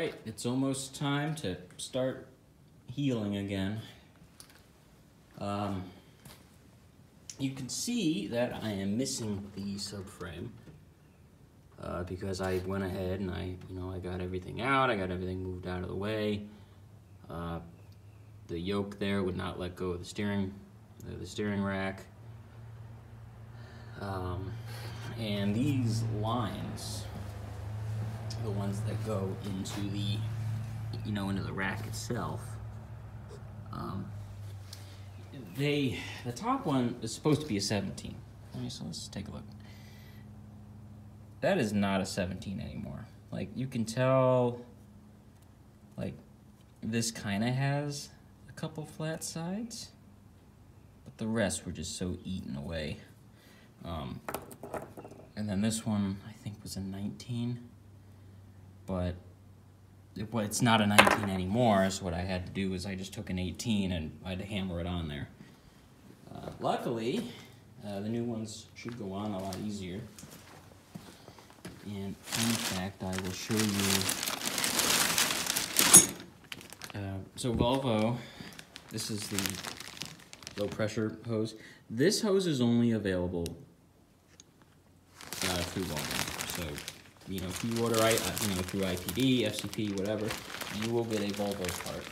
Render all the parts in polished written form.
Alright, it's almost time to start healing again. You can see that I am missing the subframe because I went ahead and I got everything out. I got everything moved out of the way. The yoke there would not let go of the steering rack. And these lines, the ones that go into the into the rack itself, the top one is supposed to be a 17. So let's take a look. That is not a 17 anymore. Like, you can tell, like, this kind of has a couple flat sides, but the rest were just so eaten away. And then this one, I think, was a 19, but it's not a 19 anymore, so what I had to do is I just took an 18 and I had to hammer it on there. Luckily, the new ones should go on a lot easier. And in fact, I will show you. So Volvo, this is the low pressure hose. This hose is only available through Wagon. So, if you order through IPD, FCP, whatever, you will get a Volvo part.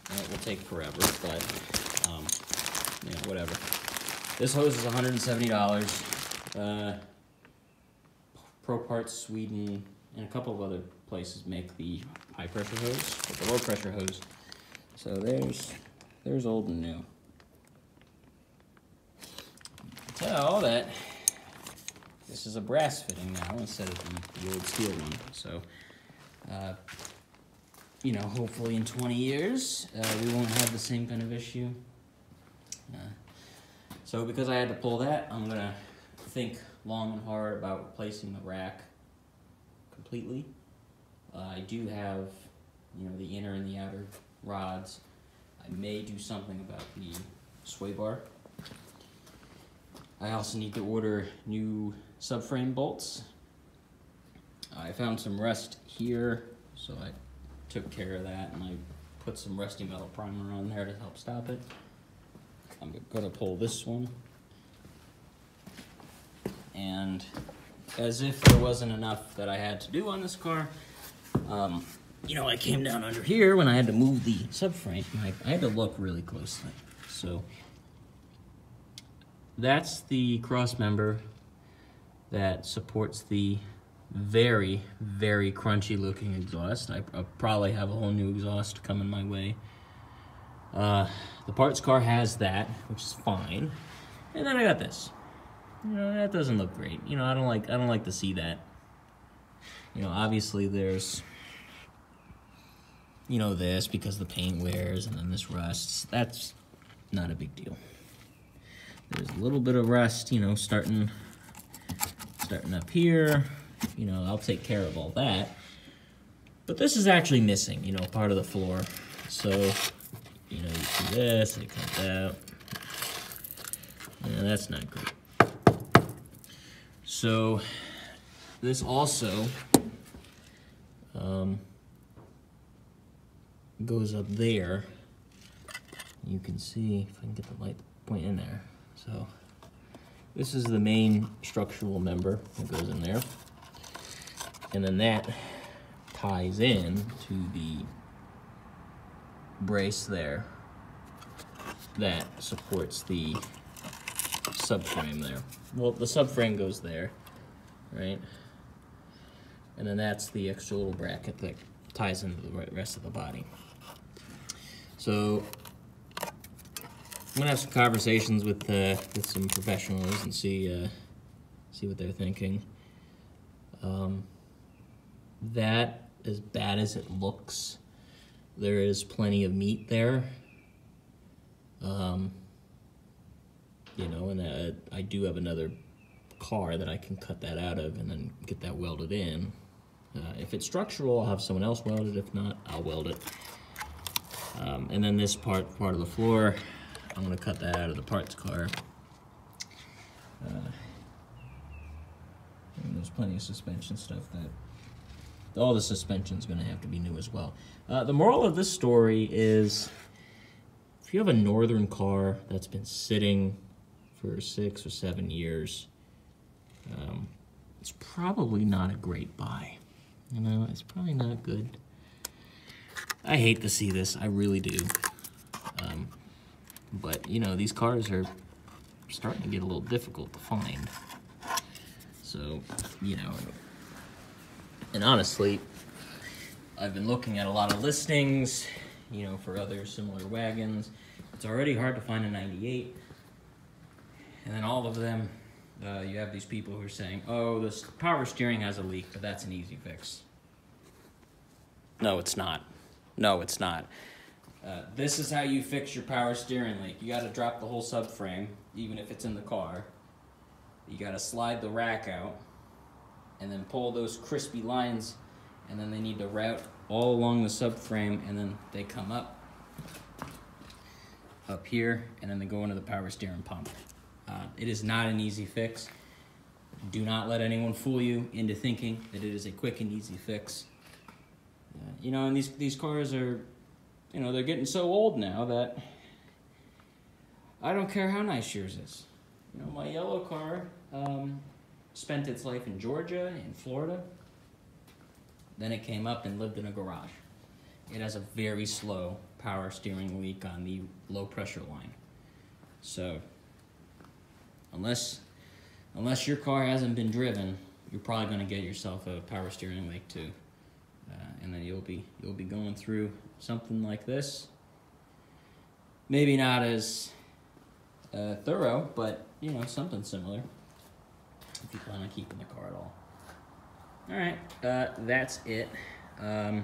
And it will take forever, but whatever. This hose is $170. Pro Parts Sweden and a couple of other places make the high pressure hose, but the low pressure hose. So there's old and new. Tell that this is a brass fitting now instead of the old steel one. So, hopefully in 20 years we won't have the same kind of issue. So because I had to pull that, I'm gonna think long and hard about replacing the rack completely. I do have, the inner and the outer rods. I may do something about the sway bar. I also need to order new subframe bolts. I found some rust here, so I took care of that and I put some rusty metal primer on there to help stop it. I'm gonna pull this one. And as if there wasn't enough that I had to do on this car, I came down under here when I had to move the subframe. I had to look really closely. So that's the cross member that supports the very, very crunchy looking exhaust. I'll probably have a whole new exhaust coming my way. The parts car has that, which is fine. And then I got this. That doesn't look great. I don't like to see that. Obviously there's this because the paint wears and then this rusts. That's not a big deal. There's a little bit of rust, starting up here. I'll take care of all that. But this is actually missing, part of the floor. So, you see this, it comes out. Yeah, that's not great. So, this also goes up there. You can see, if I can get the light point in there. So, this is the main structural member that goes in there. And then that ties in to the brace there that supports the subframe there. Well, the subframe goes there, right? And then that's the extra little bracket that ties into the rest of the body. So I'm gonna have some conversations with some professionals and see what they're thinking. That, as bad as it looks, there is plenty of meat there. And I do have another car that I can cut that out of and then get that welded in. If it's structural, I'll have someone else weld it. If not, I'll weld it. And then this part of the floor, I'm gonna cut that out of the parts car. And there's plenty of suspension stuff that all the suspension's gonna have to be new as well. The moral of this story is, if you have a Northern car that's been sitting for 6 or 7 years, it's probably not a great buy. You know, it's probably not good. I hate to see this, I really do. But, you know, these cars are starting to get a little difficult to find. So, you know, and honestly, I've been looking at a lot of listings, you know, for other similar wagons. It's already hard to find a 98. And then all of them, you have these people who are saying, oh, this power steering has a leak, but that's an easy fix. No, it's not. No, it's not. This is how you fix your power steering leak. You got to drop the whole subframe, even if it's in the car. You got to slide the rack out, and then pull those crispy lines, and then they need to route all along the subframe, and then they come up here, and then they go into the power steering pump. It is not an easy fix. Do not let anyone fool you into thinking that it is a quick and easy fix. You know, and these cars are, you know, they're getting so old now that I don't care how nice yours is. You know, my yellow car spent its life in Georgia, in Florida. Then it came up and lived in a garage. It has a very slow power steering leak on the low pressure line. So, unless your car hasn't been driven, you're probably going to get yourself a power steering leak too. And then you'll be going through something like this. Maybe not as thorough, but you know, something similar. If you plan on keeping the car at all. All right, that's it. I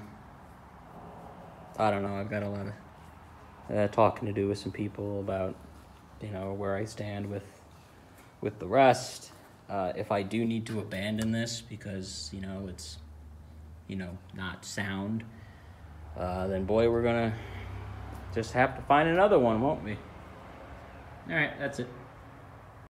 don't know. I've got a lot of talking to do with some people about, you know, where I stand with the rest. If I do need to abandon this because, you know, it's, you know, not sound, then boy, we're gonna just have to find another one, won't we? All right, that's it.